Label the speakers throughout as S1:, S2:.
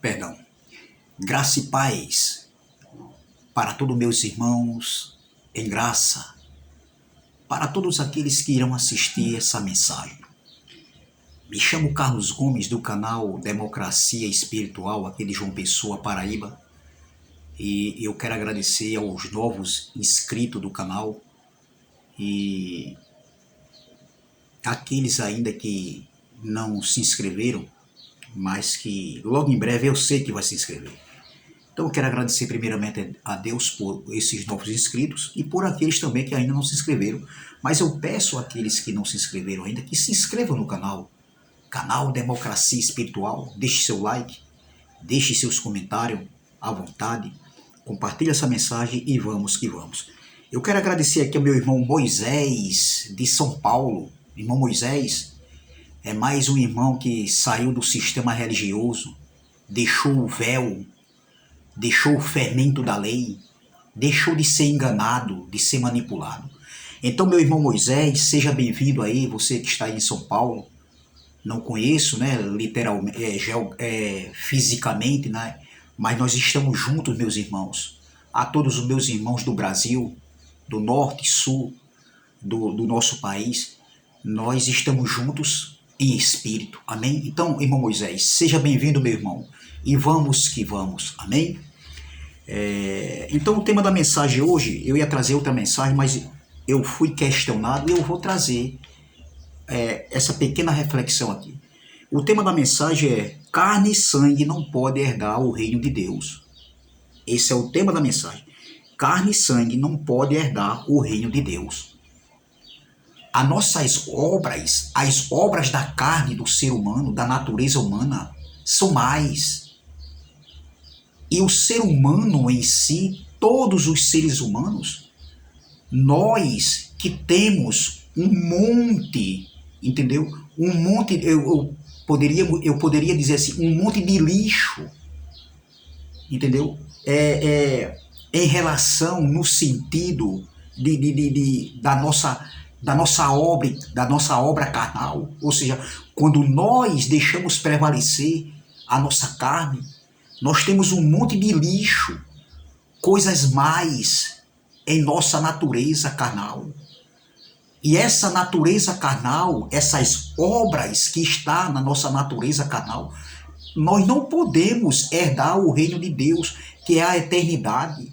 S1: Perdão. Graça e paz para todos meus irmãos em graça, para todos aqueles que irão assistir essa mensagem. Me chamo Carlos Gomes, do canal Democracia Espiritual, aqui de João Pessoa, Paraíba, e eu quero agradecer aos novos inscritos do canal e aqueles ainda que não se inscreveram, mas que logo em breve eu sei que vai se inscrever. Então eu quero agradecer primeiramente a Deus por esses novos inscritos e por aqueles também que ainda não se inscreveram. Mas eu peço àqueles que não se inscreveram ainda que se inscrevam no canal Democracia Espiritual, deixe seu like, deixe seus comentários à vontade, compartilhe essa mensagem e vamos que vamos. Eu quero agradecer aqui ao meu irmão Moisés, de São Paulo. Irmão Moisés é mais um irmão que saiu do sistema religioso, deixou o véu, deixou o fermento da lei, deixou de ser enganado, de ser manipulado. Então, meu irmão Moisés, seja bem-vindo aí, você que está aí em São Paulo. Não conheço, né, literalmente, fisicamente, né, mas nós estamos juntos, meus irmãos. A todos os meus irmãos do Brasil, do norte e sul do nosso país, nós estamos juntos em espírito, amém? Então, irmão Moisés, seja bem-vindo, meu irmão, e vamos que vamos, amém? Então, o tema da mensagem hoje, eu ia trazer outra mensagem, mas eu fui questionado e eu vou trazer essa pequena reflexão aqui. O tema da mensagem é: carne e sangue não podem herdar o reino de Deus. Esse é o tema da mensagem. Carne e sangue não podem herdar o reino de Deus. As nossas obras, as obras da carne do ser humano, da natureza humana, são mais. E o ser humano em si, todos os seres humanos, nós que temos um monte, entendeu? Um monte, eu poderia dizer assim, um monte de lixo, entendeu? Em relação, no sentido da nossa obra carnal, ou seja, quando nós deixamos prevalecer a nossa carne, nós temos um monte de lixo, coisas mais em nossa natureza carnal. E essa natureza carnal, essas obras que estão na nossa natureza carnal, nós não podemos herdar o reino de Deus, que é a eternidade,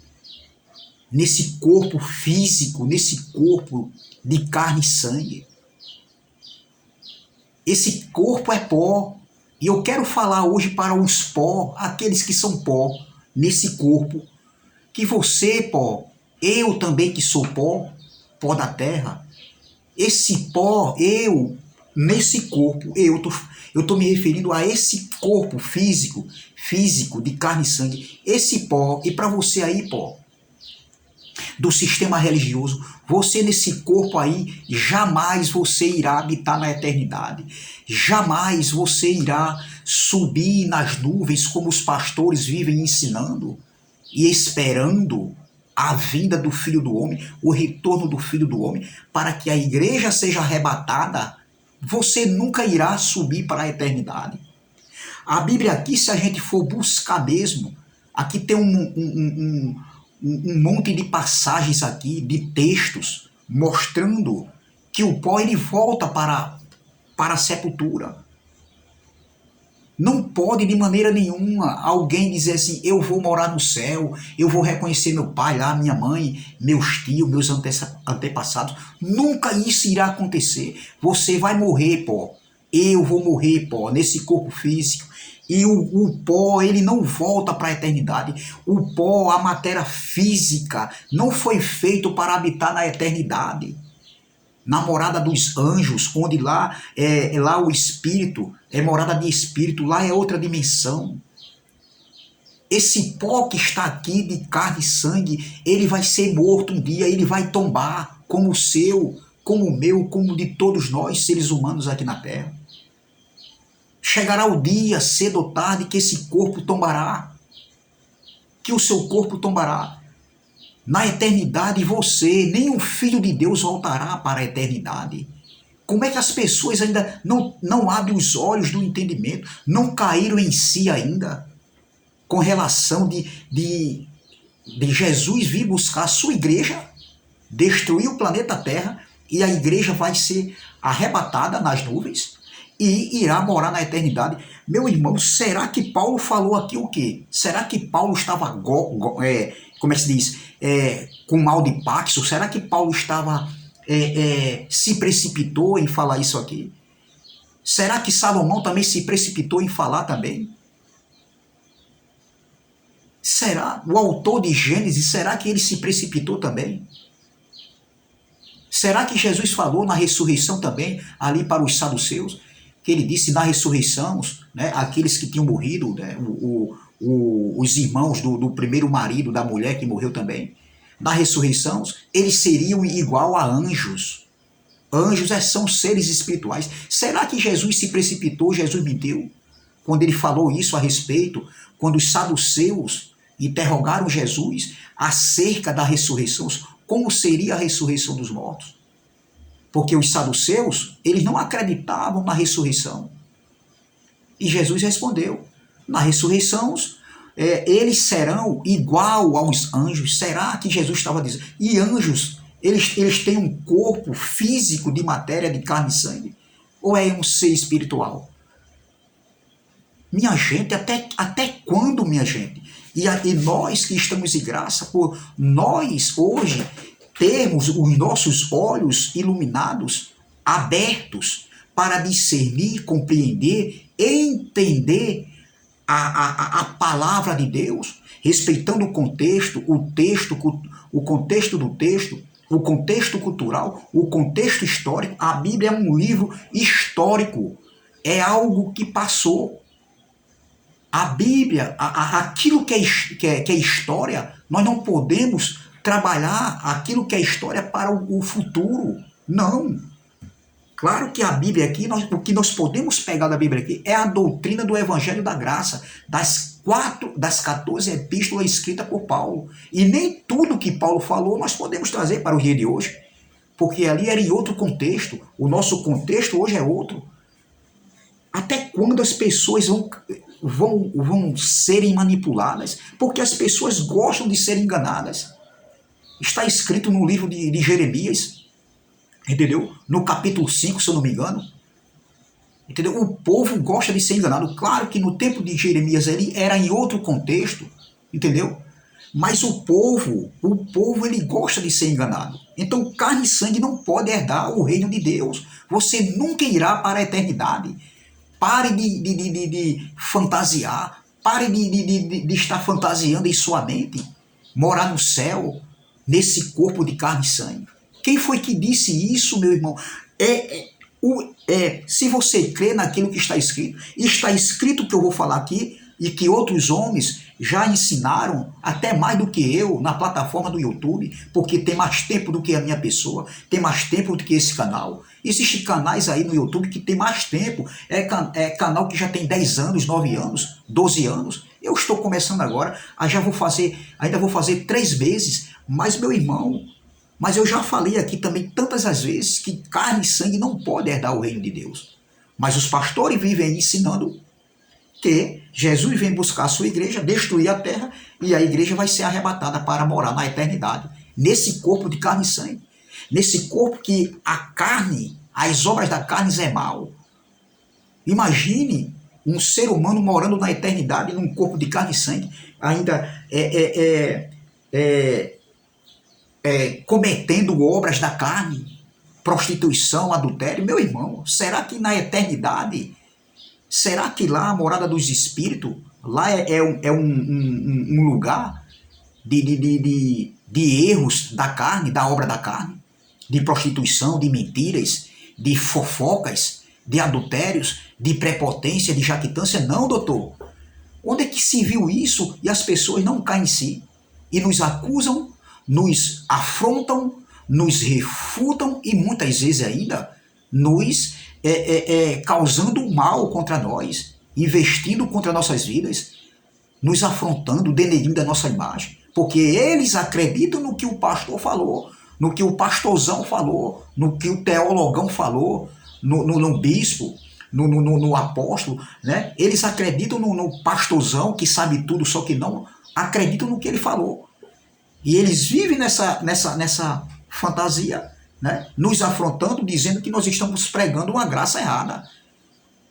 S1: nesse corpo físico, nesse corpo de carne e sangue. Esse corpo é pó. E eu quero falar hoje para os pó, aqueles que são pó, nesse corpo, que você, pó, eu também que sou pó, pó da terra, esse pó, nesse corpo, eu tô me referindo a esse corpo físico de carne e sangue, esse pó, e para você aí, pó, do sistema religioso, você nesse corpo aí, jamais você irá habitar na eternidade. Jamais você irá subir nas nuvens como os pastores vivem ensinando e esperando a vinda do Filho do Homem, o retorno do Filho do Homem, para que a igreja seja arrebatada. Você nunca irá subir para a eternidade. A Bíblia aqui, se a gente for buscar mesmo, aqui tem um monte de passagens aqui, de textos, mostrando que o pó ele volta para a sepultura. Não pode de maneira nenhuma alguém dizer assim: eu vou morar no céu, eu vou reconhecer meu pai lá, minha mãe, meus tios, meus antepassados. Nunca isso irá acontecer. Você vai morrer, pó. Eu vou morrer, pó, nesse corpo físico. E o pó, ele não volta para a eternidade. O pó, a matéria física, não foi feito para habitar na eternidade. Na morada dos anjos, onde lá o espírito, é morada de espírito, lá é outra dimensão. Esse pó que está aqui de carne e sangue, ele vai ser morto um dia, ele vai tombar, como o seu, como o meu, como de todos nós, seres humanos aqui na Terra. Chegará o dia, cedo ou tarde, que esse corpo tombará, que o seu corpo tombará. Na eternidade, você, nem o Filho de Deus voltará para a eternidade. Como é que as pessoas ainda não abrem os olhos do entendimento, não caíram em si ainda? com relação de Jesus vir buscar a sua igreja, destruir o planeta Terra, e a igreja vai ser arrebatada nas nuvens e irá morar na eternidade. Meu irmão, será que Paulo falou aqui o quê? Será que Paulo estava, como é que se diz, com mal de paxo? Será que Paulo estava, se precipitou em falar isso aqui? Será que Salomão também se precipitou em falar também? Será? O autor de Gênesis, será que ele se precipitou também? Será que Jesus falou na ressurreição também, ali para os saduceus, que ele disse na ressurreição, né, aqueles que tinham morrido, né, os irmãos do primeiro marido da mulher que morreu também, na ressurreição, eles seriam igual a anjos. Anjos são seres espirituais. Será que Jesus se precipitou, Jesus mentiu, quando ele falou isso a respeito, quando os saduceus interrogaram Jesus acerca da ressurreição, como seria a ressurreição dos mortos? Porque os saduceus, eles não acreditavam na ressurreição. E Jesus respondeu, na ressurreição, eles serão igual aos anjos. Será que Jesus estava dizendo? E anjos, eles têm um corpo físico de matéria, de carne e sangue? Ou é um ser espiritual? Minha gente, até quando, minha gente? E nós que estamos em graça, por nós hoje termos os nossos olhos iluminados, abertos, para discernir, compreender, entender a palavra de Deus, respeitando o contexto, o contexto do texto, o contexto cultural, o contexto histórico. A Bíblia é um livro histórico, é algo que passou. A Bíblia, aquilo que é história, nós não podemos trabalhar aquilo que é história para o futuro. Não. Claro que a Bíblia aqui, o que nós podemos pegar da Bíblia aqui é a doutrina do Evangelho da Graça, das 14 epístolas escritas por Paulo. E nem tudo que Paulo falou nós podemos trazer para o dia de hoje, porque ali era em outro contexto. O nosso contexto hoje é outro. Até quando as pessoas vão serem manipuladas? Porque as pessoas gostam de ser enganadas. Está escrito no livro de Jeremias, entendeu? No capítulo 5, se eu não me engano. Entendeu? O povo gosta de ser enganado. Claro que no tempo de Jeremias ele era em outro contexto, entendeu? Mas o povo ele gosta de ser enganado. Então carne e sangue não pode herdar o reino de Deus. Você nunca irá para a eternidade. Pare de fantasiar. Pare de estar fantasiando em sua mente. Morar no céu, nesse corpo de carne e sangue. Quem foi que disse isso, meu irmão? Se você crê naquilo que está escrito que eu vou falar aqui, e que outros homens já ensinaram, até mais do que eu, na plataforma do YouTube, porque tem mais tempo do que a minha pessoa, tem mais tempo do que esse canal. Existem canais aí no YouTube que tem mais tempo, canal que já tem 10 anos, 9 anos, 12 anos. Eu estou começando agora, ainda vou fazer 3 meses, mas meu irmão, mas eu já falei aqui também tantas as vezes que carne e sangue não podem herdar o reino de Deus. Mas os pastores vivem ensinando que Jesus vem buscar a sua igreja, destruir a terra, e a igreja vai ser arrebatada para morar na eternidade. Nesse corpo de carne e sangue. Nesse corpo que a carne, as obras da carne é mal. Imagine um ser humano morando na eternidade num corpo de carne e sangue, ainda cometendo obras da carne, prostituição, adultério. Meu irmão, será que na eternidade, será que lá a morada dos espíritos, lá é um lugar de erros da carne, da obra da carne, de prostituição, de mentiras, de fofocas, de adultérios, de prepotência, de jactância? Não, doutor. Onde é que se viu isso e as pessoas não caem em si e nos acusam, nos afrontam, nos refutam e muitas vezes ainda nos causando mal contra nós, investindo contra nossas vidas, nos afrontando, denegrindo a nossa imagem, porque eles acreditam no que o pastor falou, no que o pastorzão falou, no que o teologão falou, no bispo, no apóstolo, né? Eles acreditam no pastorzão que sabe tudo, só que não acreditam no que ele falou. E eles vivem nessa fantasia, né? Nos afrontando, dizendo que nós estamos pregando uma graça errada.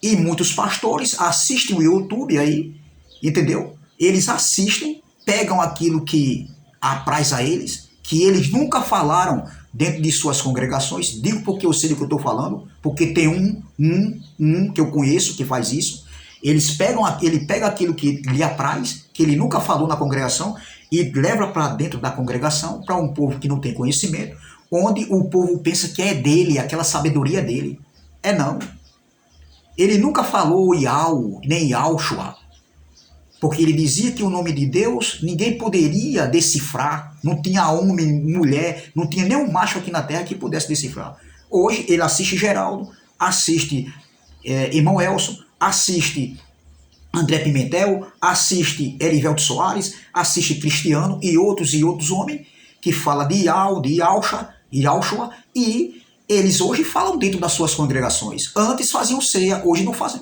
S1: E muitos pastores assistem o YouTube aí, entendeu? Eles assistem, pegam aquilo que apraz a eles, que eles nunca falaram dentro de suas congregações. Digo porque eu sei do que eu estou falando, porque tem um que eu conheço que faz isso. Ele pega aquilo que lhe apraz, que ele nunca falou na congregação, e leva para dentro da congregação, para um povo que não tem conhecimento, onde o povo pensa que é dele, aquela sabedoria dele. É não. Ele nunca falou Iau, nem Yaushua, porque ele dizia que o nome de Deus ninguém poderia decifrar, não tinha homem, mulher, não tinha nenhum macho aqui na terra que pudesse decifrar. Hoje ele assiste Geraldo, assiste irmão Elson, assiste André Pimentel, assiste Erivelto Soares, assiste Cristiano e outros homens que falam de Iau, de Yaushua, e eles hoje falam dentro das suas congregações. Antes faziam ceia, hoje não fazem.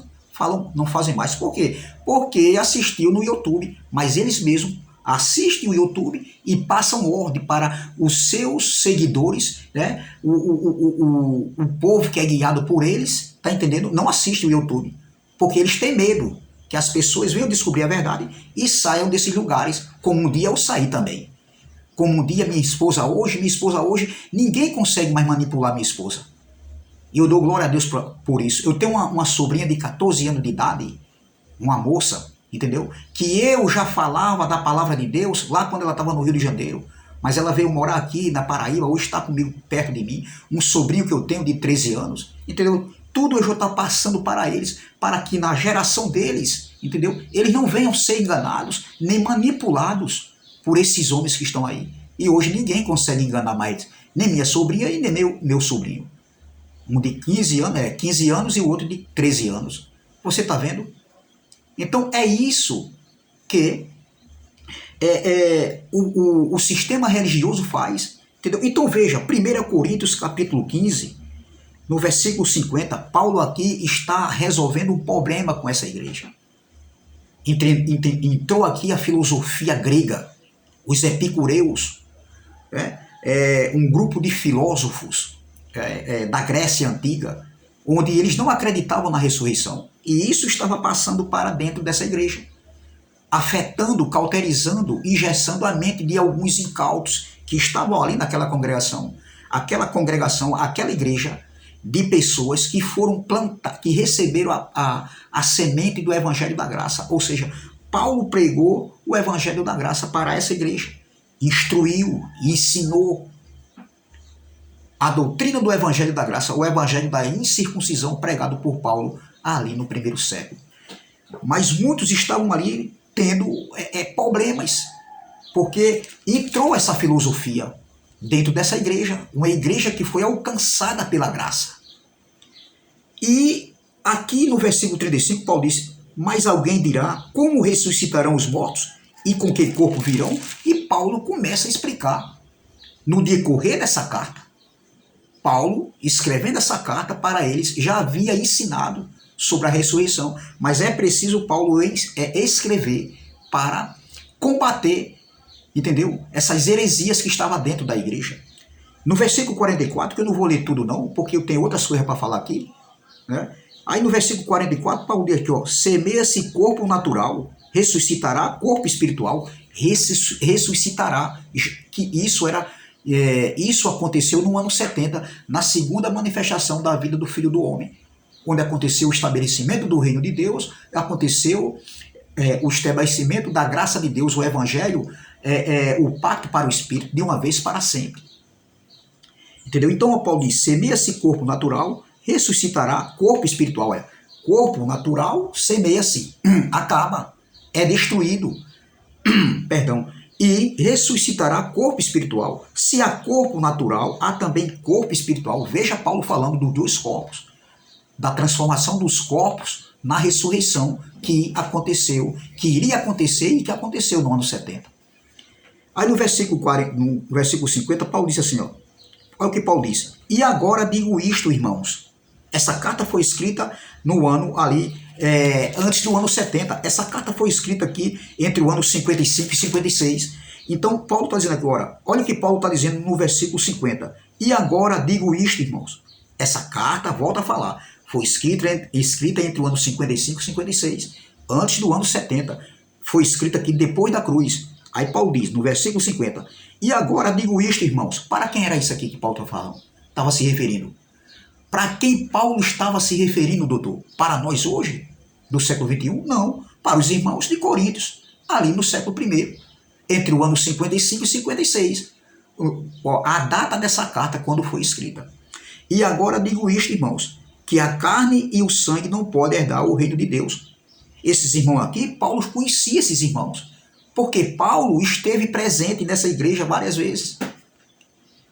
S1: Não fazem mais. Por quê? Porque assistiu no YouTube, mas eles mesmos assistem o YouTube e passam ordem para os seus seguidores, né? O povo que é guiado por eles, tá entendendo? Não assiste o YouTube, porque eles têm medo que as pessoas venham descobrir a verdade e saiam desses lugares, como um dia eu saí também. Como um dia minha esposa hoje, ninguém consegue mais manipular minha esposa. E eu dou glória a Deus por isso. Eu tenho uma sobrinha de 14 anos de idade, uma moça, entendeu? Que eu já falava da palavra de Deus lá quando ela estava no Rio de Janeiro. Mas ela veio morar aqui na Paraíba, hoje está comigo perto de mim. Um sobrinho que eu tenho de 13 anos, entendeu? Tudo eu já estou passando para eles, para que na geração deles, entendeu? Eles não venham ser enganados, nem manipulados por esses homens que estão aí. E hoje ninguém consegue enganar mais, nem minha sobrinha e nem meu sobrinho. Um de 15 anos e o outro de 13 anos. Você está vendo? Então é isso que o sistema religioso faz. Entendeu? Então veja, 1 Coríntios capítulo 15, no versículo 50, Paulo aqui está resolvendo um problema com essa igreja. Entrou aqui a filosofia grega, os epicureus, um grupo de filósofos da Grécia Antiga, onde eles não acreditavam na ressurreição. E isso estava passando para dentro dessa igreja, afetando, cauterizando, engessando a mente de alguns incautos que estavam ali naquela congregação. Aquela igreja de pessoas que foram plantar, que receberam a semente do Evangelho da Graça. Ou seja, Paulo pregou o Evangelho da Graça para essa igreja, instruiu, ensinou a doutrina do Evangelho da Graça, o Evangelho da incircuncisão pregado por Paulo ali no primeiro século. Mas muitos estavam ali tendo problemas, porque entrou essa filosofia dentro dessa igreja, uma igreja que foi alcançada pela graça. E aqui no versículo 35, Paulo disse: mas alguém dirá, como ressuscitarão os mortos e com que corpo virão? E Paulo começa a explicar. No decorrer dessa carta, Paulo, escrevendo essa carta para eles, já havia ensinado sobre a ressurreição, mas é preciso Paulo escrever para combater, entendeu? Essas heresias que estavam dentro da igreja. No versículo 44, que eu não vou ler tudo não, porque eu tenho outras coisas para falar aqui, né? Aí no versículo 44, Paulo diz aqui, semeia-se corpo natural, ressuscitará corpo espiritual, ressuscitará, que isso aconteceu no ano 70, na segunda manifestação da vida do Filho do Homem, onde aconteceu o estabelecimento do reino de Deus, aconteceu o estabelecimento da graça de Deus, o Evangelho, o pacto para o Espírito, de uma vez para sempre. Entendeu? Então o Paulo diz, semeia-se corpo natural, ressuscitará corpo espiritual. Corpo natural, semeia-se, acaba, é destruído, perdão, e ressuscitará corpo espiritual. Se há corpo natural, há também corpo espiritual. Veja Paulo falando dos dois corpos, da transformação dos corpos na ressurreição que aconteceu, que iria acontecer e que aconteceu no ano 70. Aí no versículo 50, Paulo disse assim, olha o que Paulo disse: e agora digo isto, irmãos, Essa carta foi escrita no ano ali, antes do ano 70. Essa carta foi escrita aqui entre o ano 55 e 56. Então, Paulo está dizendo agora, olha o que Paulo está dizendo no versículo 50. E agora digo isto, irmãos. Essa carta, volta a falar, foi escrita entre o ano 55 e 56, antes do ano 70. Foi escrita aqui depois da cruz. Aí Paulo diz, no versículo 50, e agora digo isto, irmãos. Para quem era isso aqui que Paulo está falando? Estava se referindo. Para quem Paulo estava se referindo, doutor? Para nós hoje, do século XXI? Não. Para os irmãos de Coríntios, ali no século I, entre o ano 55 e 56. A data dessa carta, quando foi escrita. E agora digo isto, irmãos, que a carne e o sangue não podem herdar o reino de Deus. Esses irmãos aqui, Paulo conhecia esses irmãos, porque Paulo esteve presente nessa igreja várias vezes.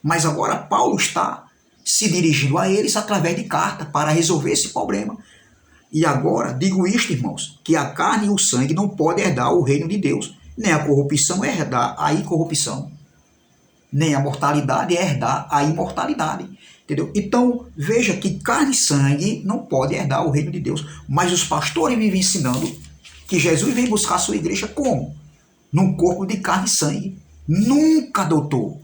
S1: Mas agora Paulo está se dirigindo a eles através de carta para resolver esse problema. E agora digo isto, irmãos, que a carne e o sangue não podem herdar o reino de Deus. Nem a corrupção é herdar a incorrupção, nem a mortalidade é herdar a imortalidade. Entendeu? Então, veja que carne e sangue não podem herdar o reino de Deus. Mas os pastores vivem ensinando que Jesus vem buscar a sua igreja como? Num corpo de carne e sangue. Nunca, doutor.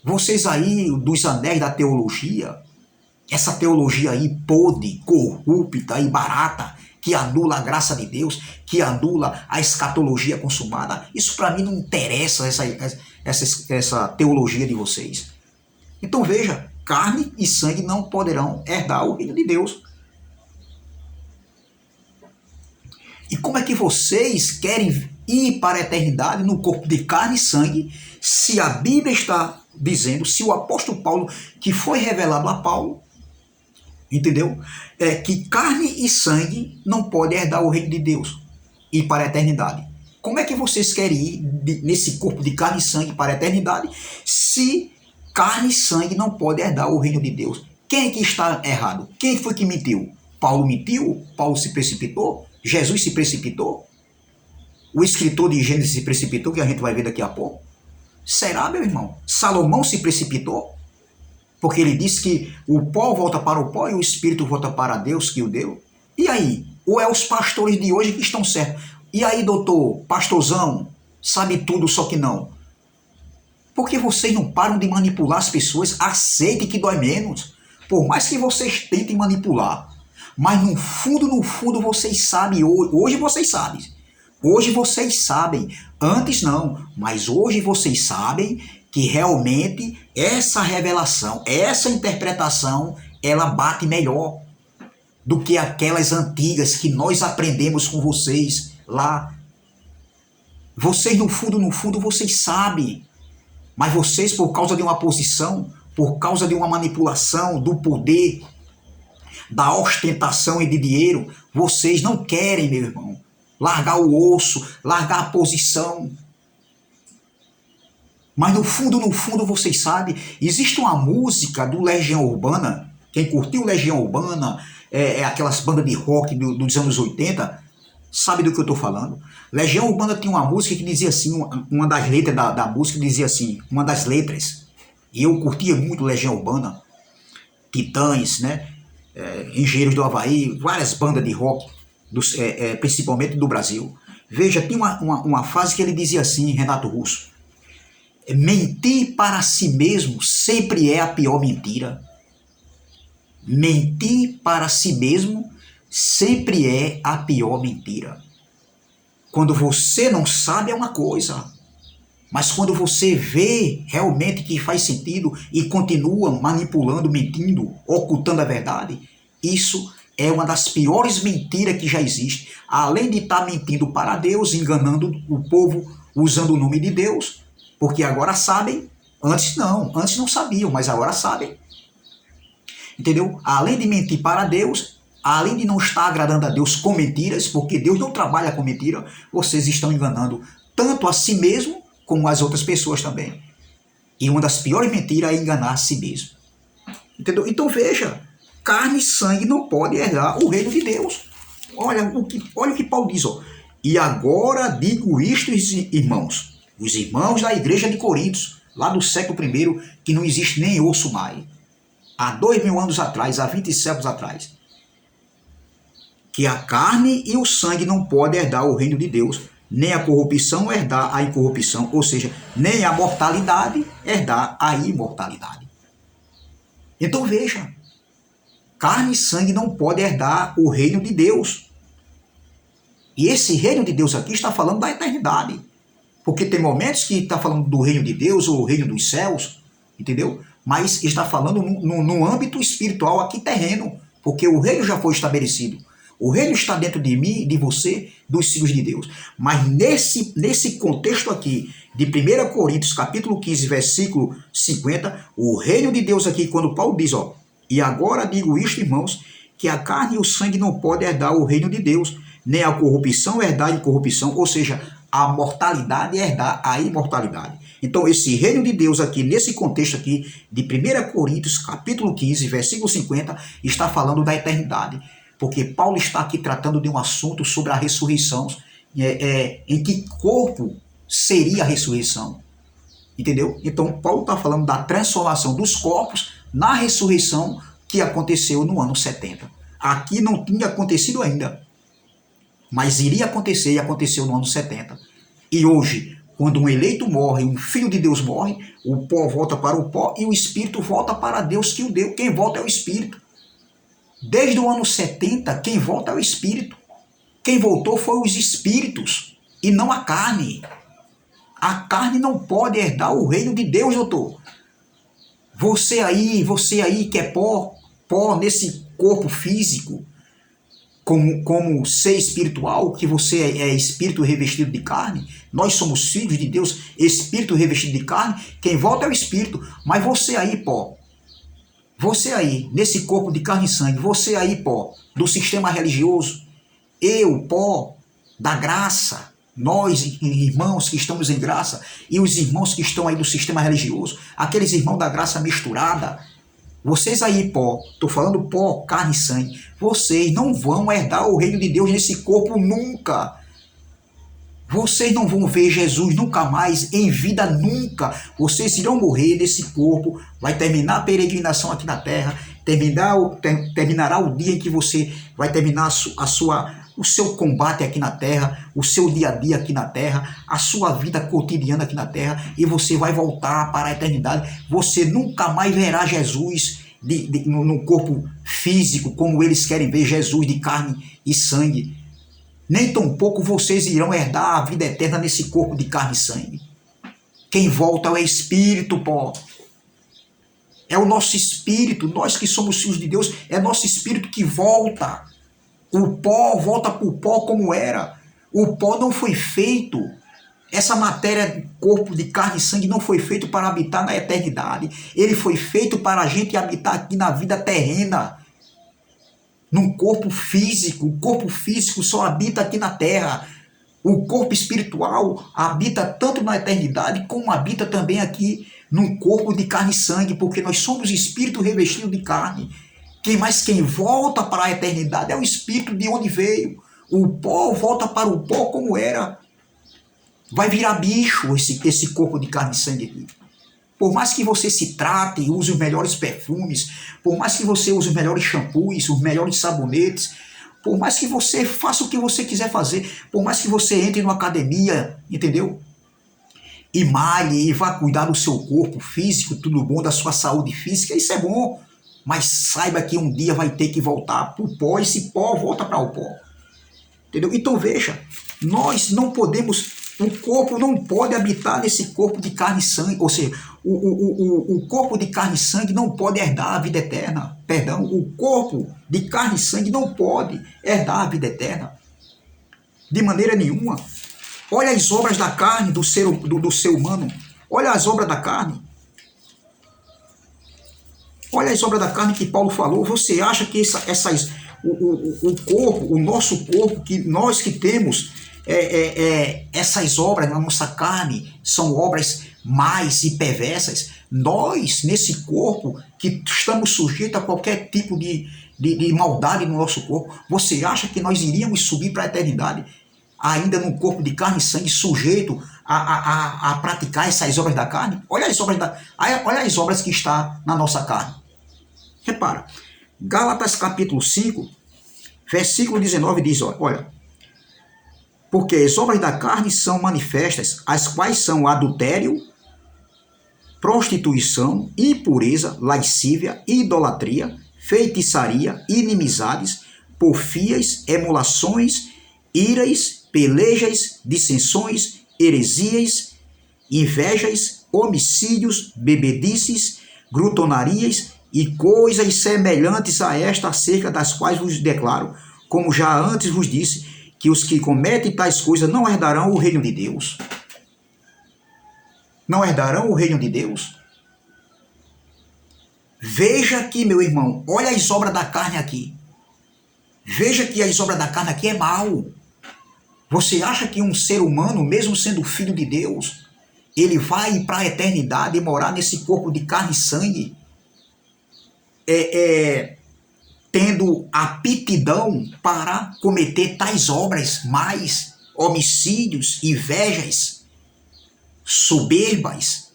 S1: Vocês aí, dos anéis da teologia, essa teologia aí podre, corrupta e barata, que anula a graça de Deus, que anula a escatologia consumada, isso para mim não interessa, essa teologia de vocês. Então veja, carne e sangue não poderão herdar o reino de Deus. E como é que vocês querem ir para a eternidade no corpo de carne e sangue, se a Bíblia está dizendo, se o apóstolo Paulo, que foi revelado a Paulo, entendeu? Que carne e sangue não podem herdar o reino de Deus e para a eternidade. Como é que vocês querem ir nesse corpo de carne e sangue para a eternidade, se carne e sangue não podem herdar o reino de Deus? Quem é que está errado? Quem foi que mentiu? Paulo mentiu? Paulo se precipitou? Jesus se precipitou? O escritor de Gênesis se precipitou, que a gente vai ver daqui a pouco? Será, meu irmão? Salomão se precipitou? Porque ele disse que o pó volta para o pó e o espírito volta para Deus que o deu. E aí? Ou é os pastores de hoje que estão certos? E aí, doutor, pastorzão, sabe tudo, só que não. Porque vocês não param de manipular as pessoas? Aceitem que dói menos. Por mais que vocês tentem manipular. Mas no fundo, vocês sabem. Hoje vocês sabem. Hoje vocês sabem. Antes não. Mas hoje vocês sabem que realmente essa revelação, essa interpretação, ela bate melhor do que aquelas antigas que nós aprendemos com vocês lá. Vocês no fundo, vocês sabem. Mas vocês, por causa de uma posição, por causa de uma manipulação, do poder, da ostentação e de dinheiro, vocês não querem, meu irmão, largar o osso, largar a posição. Mas no fundo, vocês sabem, existe uma música do Legião Urbana, quem curtiu Legião Urbana, aquelas bandas de rock dos anos 80, sabe do que eu estou falando? Legião Urbana tinha uma música que dizia assim, uma das letras da música dizia assim, uma das letras, e eu curtia muito Legião Urbana, Titãs, né? Engenheiros do Havaí, várias bandas de rock, principalmente do Brasil. Veja, tem uma frase que ele dizia assim, Renato Russo: mentir para si mesmo sempre é a pior mentira. Mentir para si mesmo sempre é a pior mentira. Quando você não sabe é uma coisa, mas quando você vê realmente que faz sentido e continua manipulando, mentindo, ocultando a verdade, isso é uma das piores mentiras que já existe. Além de estar mentindo para Deus, enganando o povo, usando o nome de Deus, porque agora sabem, antes não sabiam, mas agora sabem. Entendeu? Além de mentir para Deus, além de não estar agradando a Deus com mentiras, porque Deus não trabalha com mentira, vocês estão enganando tanto a si mesmo como as outras pessoas também. E uma das piores mentiras é enganar a si mesmo. Entendeu? Então veja, carne e sangue não podem herdar o reino de Deus. Olha o que Paulo diz. Ó. E agora digo isto, irmãos, os irmãos da igreja de Coríntios, lá do século I, que não existe nem osso mais. há 2000 anos atrás, há 20 séculos atrás, que a carne e o sangue não podem herdar o reino de Deus, nem a corrupção herdar a incorrupção, ou seja, nem a mortalidade herdar a imortalidade. Então veja, carne e sangue não podem herdar o reino de Deus. E esse reino de Deus aqui está falando da eternidade. Porque tem momentos que está falando do reino de Deus ou o reino dos céus, entendeu? Mas está falando no âmbito espiritual aqui terreno, porque o reino já foi estabelecido. O reino está dentro de mim, de você, dos filhos de Deus. Mas nesse contexto aqui, de 1 Coríntios, capítulo 15, versículo 50, o reino de Deus aqui, quando Paulo diz, ó, e agora digo isto, irmãos, que a carne e o sangue não podem herdar o reino de Deus, nem a corrupção herdar a incorrupção, ou seja, a mortalidade herdar a imortalidade. Então, esse reino de Deus aqui, nesse contexto aqui, de 1 Coríntios, capítulo 15, versículo 50, está falando da eternidade. Porque Paulo está aqui tratando de um assunto sobre a ressurreição, em que corpo seria a ressurreição. Entendeu? Então, Paulo está falando da transformação dos corpos na ressurreição que aconteceu no ano 70. Aqui não tinha acontecido ainda, mas iria acontecer e aconteceu no ano 70. E hoje, quando um eleito morre, um filho de Deus morre, o pó volta para o pó e o espírito volta para Deus que o deu. Quem volta é o espírito. Desde o ano 70, quem volta é o espírito. Quem voltou foi os espíritos e não a carne. A carne não pode herdar o reino de Deus, doutor. Você aí que é pó nesse corpo físico, como ser espiritual, que você é espírito revestido de carne, nós somos filhos de Deus, espírito revestido de carne, quem volta é o espírito. Mas você aí, pó, você aí, nesse corpo de carne e sangue, você aí, pó, do sistema religioso, eu, pó, da graça, nós, irmãos que estamos em graça, e os irmãos que estão aí do sistema religioso, aqueles irmãos da graça misturada, vocês aí, pó, estou falando pó, carne e sangue, vocês não vão herdar o reino de Deus nesse corpo nunca. Vocês não vão ver Jesus nunca mais, em vida nunca. Vocês irão morrer nesse corpo, vai terminar a peregrinação aqui na terra, terminará o dia em que você vai terminar o seu combate aqui na terra, o seu dia a dia aqui na terra, a sua vida cotidiana aqui na terra, e você vai voltar para a eternidade. Você nunca mais verá Jesus no corpo físico, como eles querem ver Jesus de carne e sangue. Nem tampouco vocês irão herdar a vida eterna nesse corpo de carne e sangue. Quem volta é o Espírito, pó. É o nosso Espírito, nós que somos filhos de Deus, é nosso Espírito que volta. O pó volta para o pó como era. O pó não foi feito, essa matéria, corpo de carne e sangue, não foi feito para habitar na eternidade. Ele foi feito para a gente habitar aqui na vida terrena. Num corpo físico, o corpo físico só habita aqui na terra. O corpo espiritual habita tanto na eternidade como habita também aqui num corpo de carne e sangue, porque nós somos espírito revestido de carne. Quem volta para a eternidade é o espírito de onde veio. O pó volta para o pó como era. Vai virar bicho esse corpo de carne e sangue aqui. Por mais que você se trate e use os melhores perfumes, por mais que você use os melhores shampoos, os melhores sabonetes, por mais que você faça o que você quiser fazer, por mais que você entre numa academia, entendeu? E malhe e vá cuidar do seu corpo físico, tudo bom, da sua saúde física, isso é bom. Mas saiba que um dia vai ter que voltar para o pó, e esse pó volta para o pó. Entendeu? Então veja, nós não podemos... O corpo não pode habitar nesse corpo de carne e sangue, ou seja, o corpo de carne e sangue não pode herdar a vida eterna. Perdão, o corpo de carne e sangue não pode herdar a vida eterna. De maneira nenhuma. Olha as obras da carne do ser humano. Olha as obras da carne. Olha as obras da carne que Paulo falou. Você acha que o corpo, o nosso corpo, que nós que temos... essas obras na nossa carne são obras más e perversas? Nós, nesse corpo, que estamos sujeitos a qualquer tipo de maldade no nosso corpo, você acha que nós iríamos subir para a eternidade ainda num corpo de carne e sangue, sujeito a praticar essas obras da carne? Olha as obras que está na nossa carne. Repara, Gálatas capítulo 5, versículo 19 diz, olha, porque as obras da carne são manifestas, as quais são adultério, prostituição, impureza, lascívia, idolatria, feitiçaria, inimizades, porfias, emulações, iras, pelejas, dissensões, heresias, invejas, homicídios, bebedices, glutonarias e coisas semelhantes a esta, acerca das quais vos declaro, como já antes vos disse, que os que cometem tais coisas não herdarão o reino de Deus. Não herdarão o reino de Deus. Veja aqui, meu irmão, olha as obras da carne aqui. Veja que as obras da carne aqui é mal. Você acha que um ser humano, mesmo sendo filho de Deus, ele vai para a eternidade e morar nesse corpo de carne e sangue, tendo aptidão para cometer tais obras mais, homicídios, invejas, soberbas,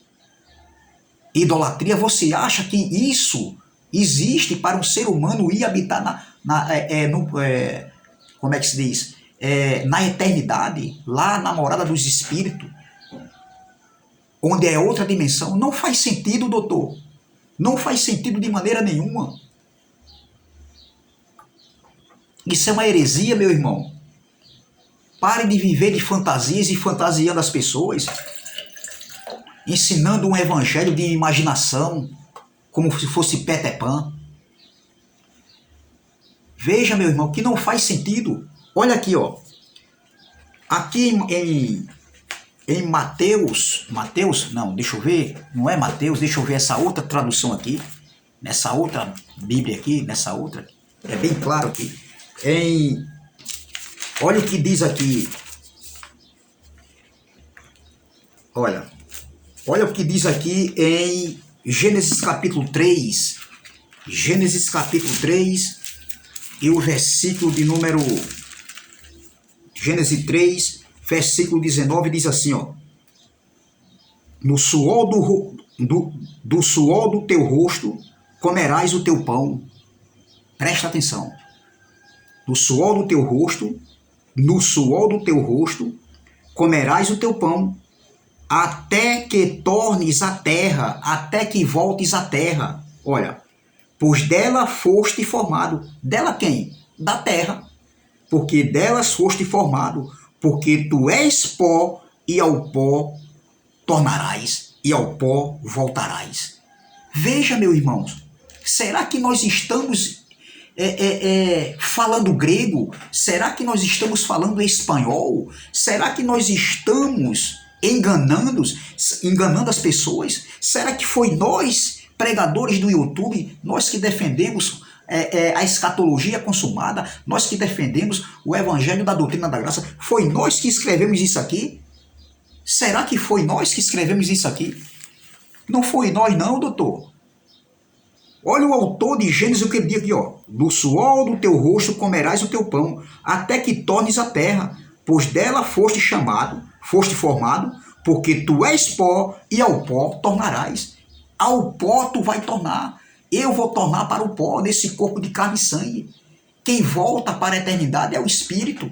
S1: idolatria? Você acha que isso existe para um ser humano ir habitar como é que se diz? Na eternidade, lá na morada dos espíritos, onde é outra dimensão? Não faz sentido, doutor. Não faz sentido de maneira nenhuma. Isso é uma heresia, meu irmão. Pare de viver de fantasias e fantasiando as pessoas, ensinando um evangelho de imaginação, como se fosse Peter Pan. Veja, meu irmão, que não faz sentido. Olha aqui, ó. Aqui em Mateus, não, deixa eu ver, não é Mateus, deixa eu ver essa outra tradução aqui, nessa outra Bíblia aqui, nessa outra, é bem claro aqui. Olha o que diz aqui. Olha o que diz aqui em Gênesis capítulo 3. Gênesis capítulo 3 e o versículo de número... Gênesis 3, versículo 19 diz assim, ó. No suor do suor do teu rosto comerás o teu pão. Presta atenção. No suor do teu rosto comerás o teu pão, até que tornes a terra, até que voltes à terra. Olha, pois dela foste formado. Dela quem? Da terra. Porque delas foste formado, porque tu és pó, e ao pó tornarás, e ao pó voltarás. Veja, meus irmãos, será que nós estamos falando grego? Será que nós estamos falando espanhol? Será que nós estamos enganando as pessoas? Será que foi nós, pregadores do YouTube, nós que defendemos a escatologia consumada, nós que defendemos o evangelho da doutrina da graça, foi nós que escrevemos isso aqui? Será que foi nós que escrevemos isso aqui? Não foi nós não, doutor. Olha o autor de Gênesis, o que ele diz aqui, ó. Do suor do teu rosto comerás o teu pão, até que tornes a terra, pois dela foste chamado, foste formado, porque tu és pó, e ao pó tornarás. Ao pó tu vai tornar. Eu vou tornar para o pó, nesse corpo de carne e sangue. Quem volta para a eternidade é o Espírito.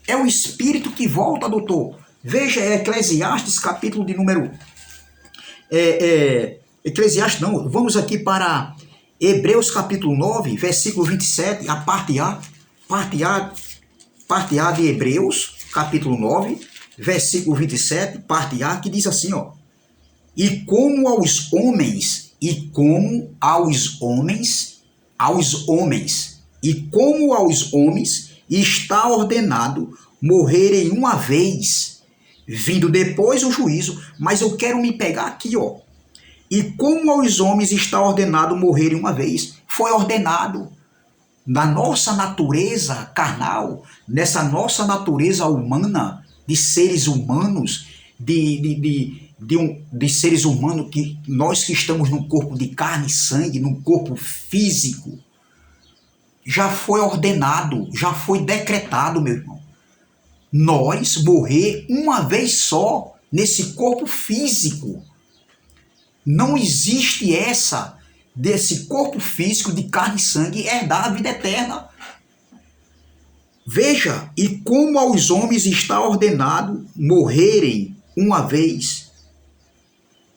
S1: É o Espírito que volta, doutor. Veja, Eclesiastes, capítulo de número... Eclesiastes não, vamos aqui para Hebreus, capítulo 9, versículo 27, a parte A. Parte A de Hebreus, capítulo 9, versículo 27, parte A, que diz assim, ó. E como aos homens está ordenado morrerem uma vez, vindo depois o juízo. Mas eu quero me pegar aqui, ó. E como aos homens está ordenado morrerem uma vez. Foi ordenado. Na nossa natureza carnal, nessa nossa natureza humana, de seres humanos, de seres humanos, que nós que estamos num corpo de carne e sangue, num corpo físico, já foi ordenado, já foi decretado, meu irmão. Nós morrer uma vez só nesse corpo físico. Não existe desse corpo físico de carne e sangue e herdar a vida eterna. Veja, e como aos homens está ordenado morrerem uma vez.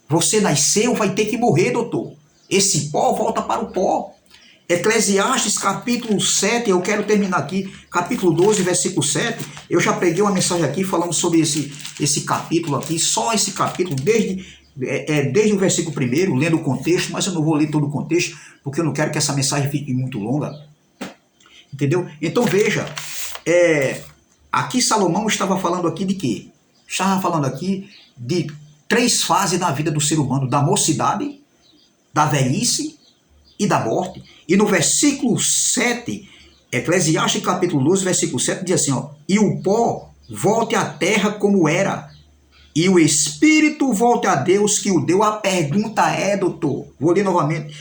S1: Você nasceu, vai ter que morrer, doutor. Esse pó volta para o pó. Eclesiastes capítulo 7, eu quero terminar aqui, capítulo 12, versículo 7, eu já preguei uma mensagem aqui falando sobre esse capítulo aqui, só esse capítulo, desde o versículo 1, lendo o contexto, mas eu não vou ler todo o contexto, porque eu não quero que essa mensagem fique muito longa, entendeu? Então veja, aqui Salomão estava falando aqui de quê? Estava falando aqui de 3 fases da vida do ser humano, da mocidade, da velhice e da morte. E no versículo 7, Eclesiastes capítulo 12, versículo 7, diz assim, ó, e o pó volte à terra como era, e o espírito volte a Deus que o deu. A pergunta é, doutor, vou ler novamente,